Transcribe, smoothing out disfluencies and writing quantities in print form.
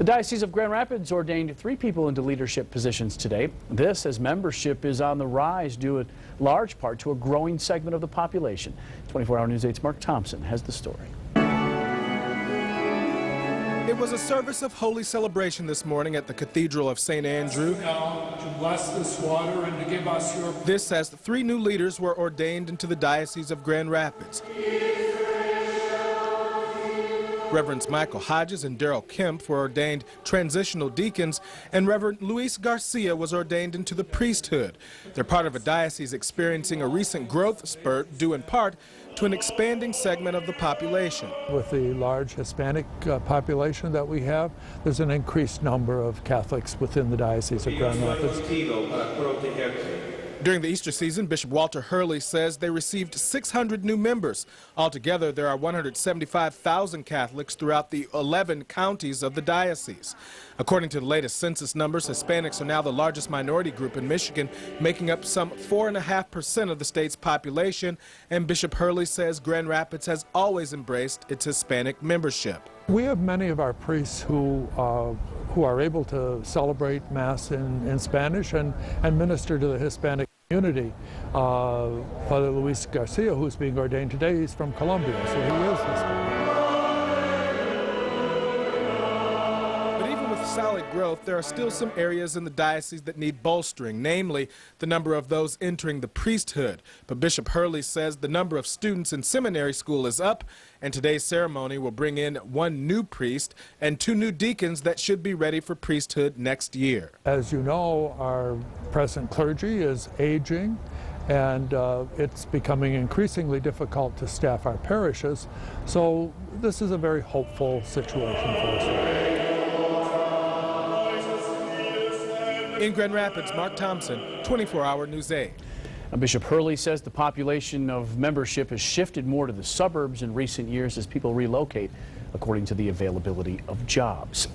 The Diocese of Grand Rapids ordained 3 people into leadership positions today. This as membership is on the rise due in large part to a growing segment of the population. 24-hour News 8's Marc Thompson has the story. It was a service of holy celebration this morning at the Cathedral of St. Andrew. To bless this water and to give us your... This as 3 new leaders were ordained into the Diocese of Grand Rapids. Reverends Michael Hodges and Daryl Kemp were ordained transitional deacons, and Reverend Luis Garcia was ordained into the priesthood. They're part of a diocese experiencing a recent growth spurt due in part to an expanding segment of the population. With the large Hispanic population that we have, there's an increased number of Catholics within the Diocese of Grand Rapids. During the Easter season, Bishop Walter Hurley says they received 600 new members. Altogether, there are 175,000 Catholics throughout the 11 counties of the diocese. According to the latest census numbers, Hispanics are now the largest minority group in Michigan, making up some 4.5% of the state's population, and Bishop Hurley says Grand Rapids has always embraced its Hispanic membership. We have many of our priests who are able to celebrate Mass in Spanish and minister to the Hispanic community. Father Luis Garcia, who's being ordained today, he's from Colombia, so he is Hispanic. But even with solid growth, there are still some areas in the diocese that need bolstering, namely the number of those entering the priesthood. But Bishop Hurley says the number of students in seminary school is up, and today's ceremony will bring in 1 new priest and 2 new deacons that should be ready for priesthood next year. As you know, our present clergy is aging, and it's becoming increasingly difficult to staff our parishes, so this is a very hopeful situation for us. In Grand Rapids, Marc Thompson, 24-hour News 8. Bishop Hurley says the population of membership has shifted more to the suburbs in recent years as people relocate, according to the availability of jobs.